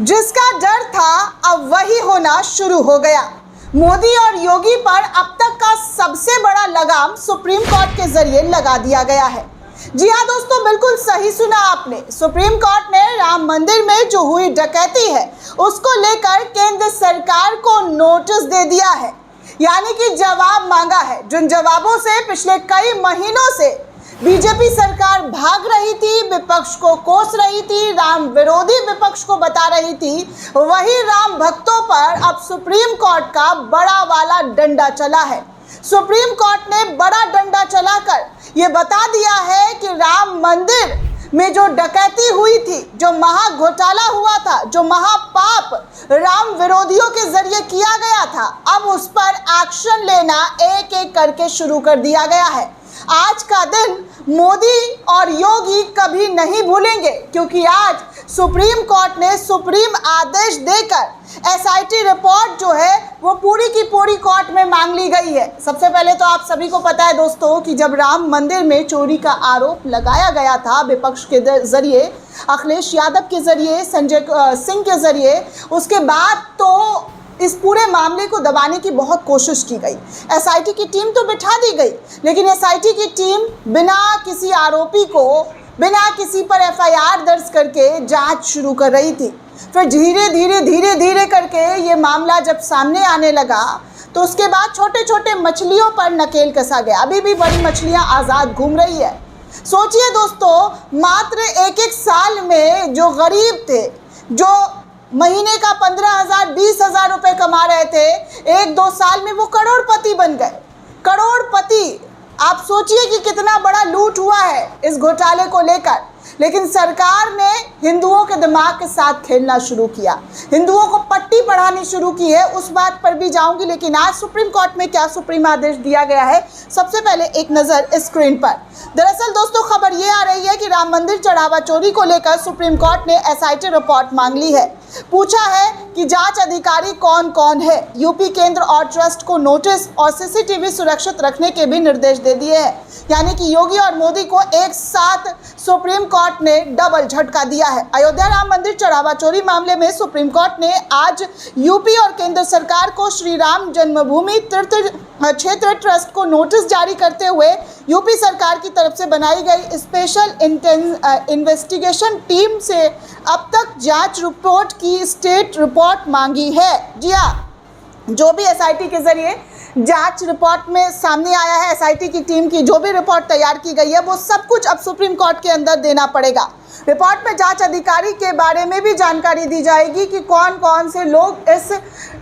जिसका डर था अब वही होना शुरू हो गया। मोदी और योगी पर अब तक का सबसे बड़ा लगाम सुप्रीम कोर्ट के जरिए लगा दिया गया है। जी हाँ दोस्तों, बिल्कुल सही सुना आपने। सुप्रीम कोर्ट ने राम मंदिर में जो हुई डकैती है उसको लेकर केंद्र सरकार को नोटिस दे दिया है, यानी कि जवाब मांगा है। जिन जवाबों से पिछले कई महीनों से बीजेपी सरकार भाग रही थी, विपक्ष को कोस रही थी, राम विरोधी विपक्ष को बता रही थी, वही राम भक्तों पर अब सुप्रीम कोर्ट का बड़ा वाला डंडा चला है। सुप्रीम कोर्ट ने बड़ा डंडा चलाकर ये बता दिया है कि राम मंदिर में जो डकैती हुई थी, जो महा घोटाला हुआ था, जो महापाप राम विरोधियों के जरिए किया गया था, अब उस पर एक्शन लेना एक एक करके शुरू कर दिया गया है। आज का दिन मोदी और योगी कभी नहीं भूलेंगे, क्योंकि आज सुप्रीम कोर्ट ने सुप्रीम आदेश देकर एसआईटी रिपोर्ट जो है वो पूरी की पूरी कोर्ट में मांग ली गई है। सबसे पहले तो आप सभी को पता है दोस्तों कि जब राम मंदिर में चोरी का आरोप लगाया गया था विपक्ष के जरिए, अखिलेश यादव के जरिए, संजय सिंह के जरिए, उसके बाद तो इस पूरे मामले को दबाने की बहुत कोशिश की गई। एसआईटी की टीम तो बिठा दी गई, लेकिन एसआईटी की टीम बिना किसी आरोपी को, बिना किसी पर एफआईआर दर्ज करके जांच शुरू कर रही थी। फिर धीरे धीरे करके ये मामला जब सामने आने लगा तो उसके बाद छोटे छोटे मछलियों पर नकेल कसा गया। अभी भी बड़ी मछलियां आज़ाद घूम रही है। सोचिए दोस्तों, मात्र एक साल में जो गरीब थे, जो महीने का 15,000 20,000 रुपए कमा रहे थे, 1-2 साल में वो करोड़पति बन गए। करोड़पति! आप सोचिए कि कितना बड़ा लूट हुआ है इस घोटाले को लेकर। लेकिन सरकार ने हिंदुओं के दिमाग के साथ खेलना शुरू किया, हिंदुओं को पट्टी पढ़ानी शुरू की है। उस बात पर भी जाऊंगी, लेकिन आज सुप्रीम कोर्ट में क्या सुप्रीम आदेश दिया गया है, सबसे पहले एक नज़र स्क्रीन पर। दरअसल दोस्तों, खबर ये आ रही है कि राम मंदिर चढ़ावा चोरी को लेकर सुप्रीम कोर्ट ने एसआईटी रिपोर्ट मांग ली है। पूछा है कि जांच अधिकारी कौन कौन है। यूपी, केंद्र और ट्रस्ट को नोटिस और सीसीटीवी सुरक्षित रखने के भी निर्देश दे दिए हैं। यानी कि योगी और मोदी को एक साथ सुप्रीम कोर्ट ने डबल झटका दिया है। अयोध्या राम मंदिर चढ़ावा चोरी मामले में सुप्रीम कोर्ट ने आज यूपी और केंद्र सरकार को श्री राम जन्मभूमि तीर्थ क्षेत्र ट्रस्ट को नोटिस जारी करते हुए यूपी सरकार की तरफ से बनाई गई स्पेशल इन्वेस्टिगेशन टीम से अब तक जांच रिपोर्ट की स्टेट रिपोर्ट मांगी है। जी हाँ, जो भी एसआईटी के जरिए जांच रिपोर्ट में सामने आया है, एसआईटी की टीम की जो भी रिपोर्ट तैयार की गई है, वो सब कुछ अब सुप्रीम कोर्ट के अंदर देना पड़ेगा। रिपोर्ट में जांच अधिकारी के बारे में भी जानकारी दी जाएगी कि कौन कौन से लोग इस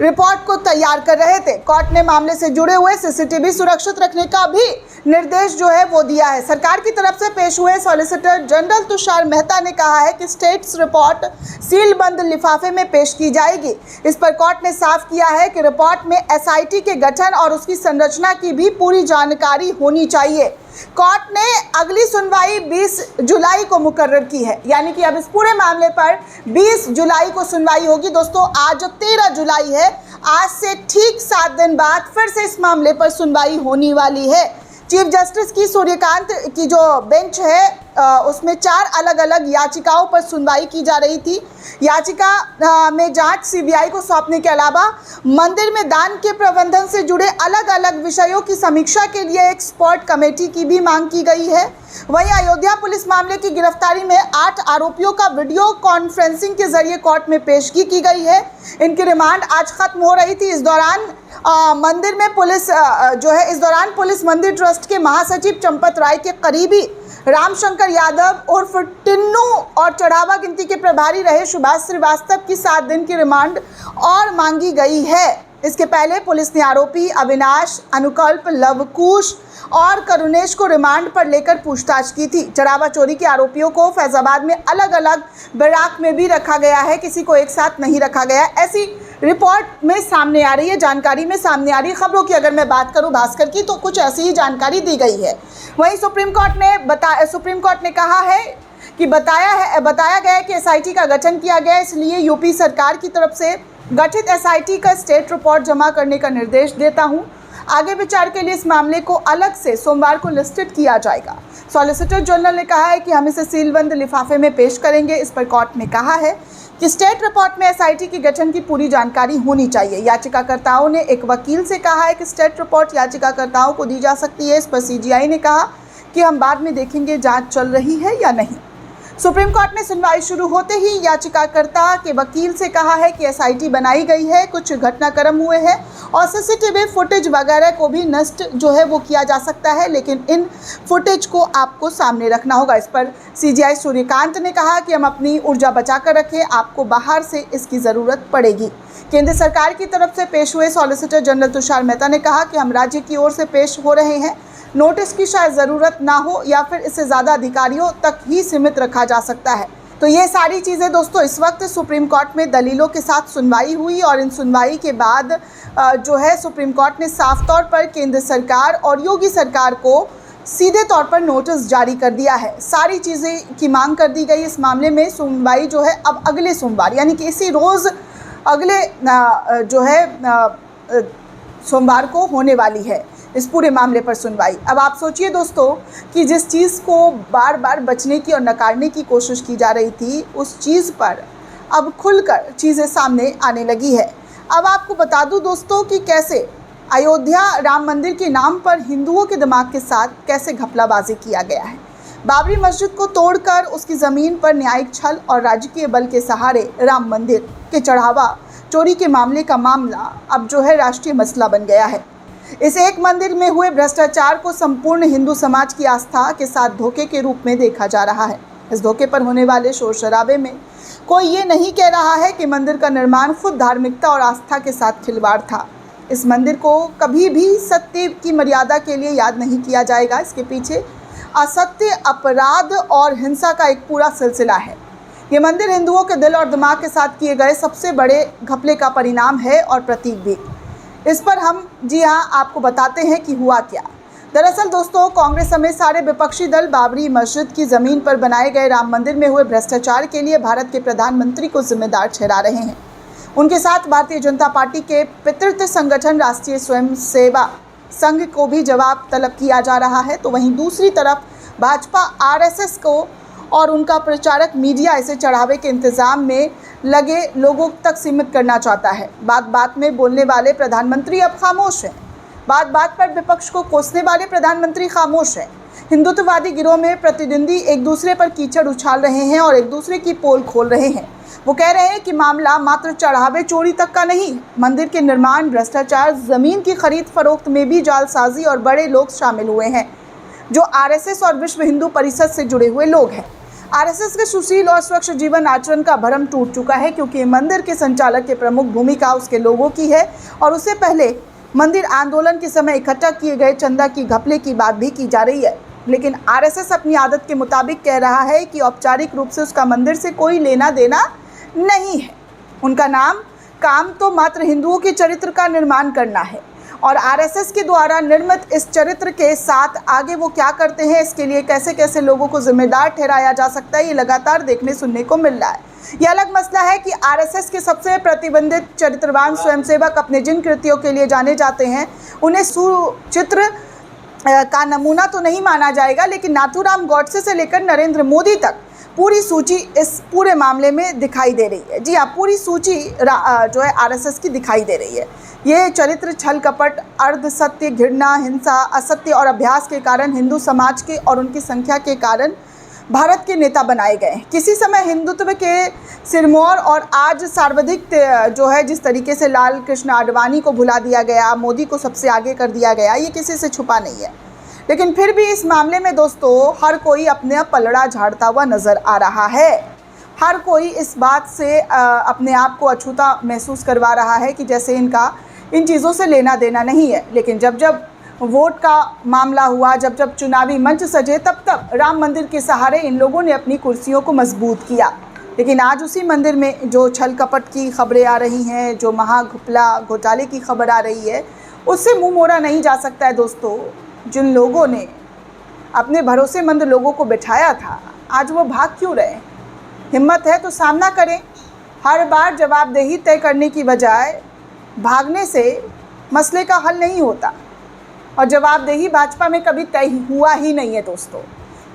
रिपोर्ट को तैयार कर रहे थे। कोर्ट ने मामले से जुड़े हुए सीसीटीवी सुरक्षित रखने का भी निर्देश जो है वो दिया है। सरकार की तरफ से पेश हुए सॉलिसिटर जनरल तुषार मेहता ने कहा है कि स्टेट्स रिपोर्ट सील बंद लिफाफे में पेश की जाएगी। इस पर कोर्ट ने साफ किया है कि रिपोर्ट में एसआईटी के गठन और उसकी संरचना की भी पूरी जानकारी होनी चाहिए। कोर्ट ने अगली सुनवाई 20 जुलाई को मुकर्रर की है, यानी कि अब इस पूरे मामले पर 20 जुलाई को सुनवाई होगी। दोस्तों, आज जो 13 जुलाई है, आज से ठीक 7 दिन बाद फिर से इस मामले पर सुनवाई होने वाली है। चीफ जस्टिस की सूर्यकांत की जो बेंच है उसमें 4 अलग अलग याचिकाओं पर सुनवाई की जा रही थी। याचिका में जांच सीबीआई को सौंपने के अलावा मंदिर में दान के प्रबंधन से जुड़े अलग अलग विषयों की समीक्षा के लिए एक एक्सपर्ट कमेटी की भी मांग की गई है। वहीं अयोध्या पुलिस मामले की गिरफ्तारी में 8 आरोपियों का वीडियो कॉन्फ्रेंसिंग के जरिए कोर्ट में पेशगी की गई है। इनकी रिमांड आज खत्म हो रही थी। इस दौरान मंदिर में पुलिस इस दौरान पुलिस मंदिर ट्रस्ट के महासचिव चंपत राय के करीबी रामशंकर यादव उर्फ टिन्नू और चढ़ावा गिनती के प्रभारी रहे सुभाष श्रीवास्तव की 7 दिन की रिमांड और मांगी गई है। इसके पहले पुलिस ने आरोपी अविनाश, अनुकल्प, लवकुश और करुणेश को रिमांड पर लेकर पूछताछ की थी। चढ़ावा चोरी के आरोपियों को फैजाबाद में अलग अलग बैराक में भी रखा गया है, किसी को एक साथ नहीं रखा गया। ऐसी रिपोर्ट में सामने आ रही है, जानकारी में सामने आ रही है। खबरों की अगर मैं बात करूं भास्कर की, तो कुछ ऐसी ही जानकारी दी गई है। वहीं सुप्रीम कोर्ट ने कहा है कि बताया गया है कि एसआईटी का गठन किया गया है, इसलिए यूपी सरकार की तरफ से गठित एसआईटी का स्टेट रिपोर्ट जमा करने का निर्देश देता हूं। आगे विचार के लिए इस मामले को अलग से सोमवार को लिस्टेड किया जाएगा। सॉलिसिटर जनरल ने कहा है कि हम इसे सीलबंद लिफाफे में पेश करेंगे। इस पर कोर्ट ने कहा है कि स्टेट रिपोर्ट में एसआईटी के गठन की पूरी जानकारी होनी चाहिए। याचिकाकर्ताओं ने एक वकील से कहा है कि स्टेट रिपोर्ट याचिकाकर्ताओं को दी जा सकती है। इस पर सीजीआई ने कहा कि हम बाद में देखेंगे जांच चल रही है या नहीं। सुप्रीम कोर्ट ने सुनवाई शुरू होते ही याचिकाकर्ता के वकील से कहा है कि एसआईटी बनाई गई है, कुछ घटनाक्रम हुए हैं और सीसीटीवी फुटेज वगैरह को भी नष्ट जो है वो किया जा सकता है, लेकिन इन फुटेज को आपको सामने रखना होगा। इस पर सीजीआई सूर्यकांत ने कहा कि हम अपनी ऊर्जा बचाकर रखें, आपको बाहर से इसकी ज़रूरत पड़ेगी। केंद्र सरकार की तरफ से पेश हुए सॉलिसिटर जनरल तुषार मेहता ने कहा कि हम राज्य की ओर से पेश हो रहे हैं, नोटिस की शायद ज़रूरत ना हो या फिर इससे ज़्यादा अधिकारियों तक ही सीमित रखा जा सकता है। तो ये सारी चीज़ें दोस्तों इस वक्त सुप्रीम कोर्ट में दलीलों के साथ सुनवाई हुई और इन सुनवाई के बाद जो है सुप्रीम कोर्ट ने साफ तौर पर केंद्र सरकार और योगी सरकार को सीधे तौर पर नोटिस जारी कर दिया है। सारी चीज़ें की मांग कर दी गई। इस मामले में सुनवाई जो है अब अगले सोमवार यानी कि इसी रोज़ अगले जो है सोमवार को होने वाली है इस पूरे मामले पर सुनवाई। अब आप सोचिए दोस्तों कि जिस चीज़ को बार बार बचने की और नकारने की कोशिश की जा रही थी, उस चीज़ पर अब खुलकर चीज़ें सामने आने लगी है। अब आपको बता दूं दोस्तों कि कैसे अयोध्या राम मंदिर के नाम पर हिंदुओं के दिमाग के साथ कैसे घपलाबाजी किया गया है। बाबरी मस्जिद को तोड़कर उसकी ज़मीन पर न्यायिक छल और राजकीय बल के सहारे राम मंदिर के चढ़ावा चोरी के मामले का मामला अब जो है राष्ट्रीय मसला बन गया है। इस एक मंदिर में हुए भ्रष्टाचार को संपूर्ण हिंदू समाज की आस्था के साथ धोखे के रूप में देखा जा रहा है। इस धोखे पर होने वाले शोर शराबे में कोई ये नहीं कह रहा है कि मंदिर का निर्माण खुद धार्मिकता और आस्था के साथ खिलवाड़ था। इस मंदिर को कभी भी सत्य की मर्यादा के लिए याद नहीं किया जाएगा। इसके पीछे असत्य, अपराध और हिंसा का एक पूरा सिलसिला है। ये मंदिर हिंदुओं के दिल और दिमाग के साथ किए गए सबसे बड़े घपले का परिणाम है और प्रतीक भी। इस पर हम आपको बताते हैं कि हुआ क्या। दरअसल दोस्तों कांग्रेस समेत सारे विपक्षी दल बाबरी मस्जिद की ज़मीन पर बनाए गए राम मंदिर में हुए भ्रष्टाचार के लिए भारत के प्रधानमंत्री को जिम्मेदार ठहरा रहे हैं। उनके साथ भारतीय जनता पार्टी के पितृत्व संगठन राष्ट्रीय स्वयंसेवा संघ को भी जवाब तलब किया जा रहा है। तो वहीं दूसरी तरफ भाजपा आरएसएस को और उनका प्रचारक मीडिया इसे चढ़ावे के इंतज़ाम में लगे लोगों तक सीमित करना चाहता है। बात बात में बोलने वाले प्रधानमंत्री अब खामोश हैं। बात बात पर विपक्ष को कोसने वाले प्रधानमंत्री खामोश हैं। हिंदुत्ववादी गिरोह में प्रतिद्वंदी एक दूसरे पर कीचड़ उछाल रहे हैं और एक दूसरे की पोल खोल रहे हैं। वो कह रहे हैं कि मामला मात्र चढ़ावे चोरी तक का नहीं, मंदिर के निर्माण, भ्रष्टाचार, ज़मीन की खरीद फरोख्त में भी जालसाजी और बड़े लोग शामिल हुए हैं जो आरएसएस और विश्व हिंदू परिषद से जुड़े हुए लोग हैं। आरएसएस के सुशील और स्वच्छ जीवन आचरण का भरम टूट चुका है क्योंकि मंदिर के संचालक की प्रमुख भूमिका उसके लोगों की है और उससे पहले मंदिर आंदोलन के समय इकट्ठा किए गए चंदा की घपले की बात भी की जा रही है। लेकिन आरएसएस अपनी आदत के मुताबिक कह रहा है कि औपचारिक रूप से उसका मंदिर से कोई लेना देना नहीं है। उनका काम तो मात्र हिंदुओं के चरित्र का निर्माण करना है और आरएसएस के द्वारा निर्मित इस चरित्र के साथ आगे वो क्या करते हैं, इसके लिए कैसे कैसे लोगों को जिम्मेदार ठहराया जा सकता है, ये लगातार देखने सुनने को मिल रहा है। यह अलग मसला है कि आरएसएस के सबसे प्रतिबंधित चरित्रवान स्वयंसेवक अपने जिन कृतियों के लिए जाने जाते हैं उन्हें सुचित्र का नमूना तो नहीं माना जाएगा, लेकिन नाथूराम गॉडसे से लेकर नरेंद्र मोदी तक पूरी सूची इस पूरे मामले में दिखाई दे रही है। जी हाँ, पूरी सूची जो है आरएसएस की दिखाई दे रही है। ये चरित्र छल कपट, अर्ध सत्य, घृणा, हिंसा, असत्य और अभ्यास के कारण हिंदू समाज के और उनकी संख्या के कारण भारत के नेता बनाए गए। किसी समय हिंदुत्व के सिरमौर और आज सर्वाधिक जो है जिस तरीके से लाल कृष्ण आडवाणी को भुला दिया गया, मोदी को सबसे आगे कर दिया गया, ये किसी से छुपा नहीं है। लेकिन फिर भी इस मामले में दोस्तों हर कोई अपने पलड़ा झाड़ता हुआ नज़र आ रहा है। हर कोई इस बात से अपने आप को अछूता महसूस करवा रहा है कि जैसे इनका इन चीज़ों से लेना देना नहीं है। लेकिन जब जब वोट का मामला हुआ, जब जब चुनावी मंच सजे, तब तब राम मंदिर के सहारे इन लोगों ने अपनी कुर्सियों को मजबूत किया। लेकिन आज उसी मंदिर में जो छल कपट की खबरें आ रही हैं, जो महाघपला घोटाले की खबर आ रही है, उससे मुंह मोड़ा नहीं जा सकता है दोस्तों। जिन लोगों ने अपने भरोसेमंद लोगों को बिठाया था, आज वो भाग क्यों रहे? हिम्मत है तो सामना करें। हर बार जवाबदेही तय करने की बजाय भागने से मसले का हल नहीं होता और जवाबदेही भाजपा में कभी तय हुआ ही नहीं है दोस्तों।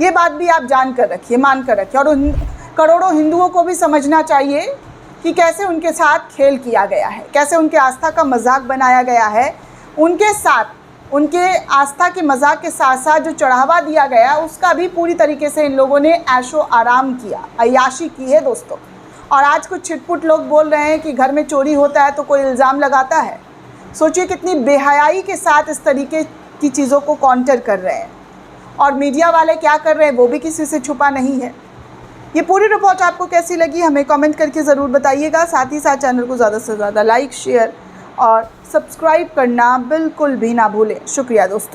ये बात भी आप जान कर रखिए, मान कर रखिए और उन करोड़ों हिंदुओं को भी समझना चाहिए कि कैसे उनके साथ खेल किया गया है, कैसे उनके आस्था का मजाक बनाया गया है। उनके साथ उनके आस्था के मजाक के साथ साथ जो चढ़ावा दिया गया उसका भी पूरी तरीके से इन लोगों ने ऐशो आराम किया, अय्याशी की है दोस्तों। और आज कुछ छिटपुट लोग बोल रहे हैं कि घर में चोरी होता है तो कोई इल्ज़ाम लगाता है। सोचिए कितनी बेहयाई के साथ इस तरीके की चीज़ों को काउंटर कर रहे हैं। और मीडिया वाले क्या कर रहे हैं वो भी किसी से छुपा नहीं है। ये पूरी रिपोर्ट आपको कैसी लगी हमें कमेंट करके ज़रूर बताइएगा। साथ ही साथ चैनल को ज़्यादा से ज़्यादा लाइक, शेयर और सब्सक्राइब करना बिल्कुल भी ना भूलें। शुक्रिया दोस्तों।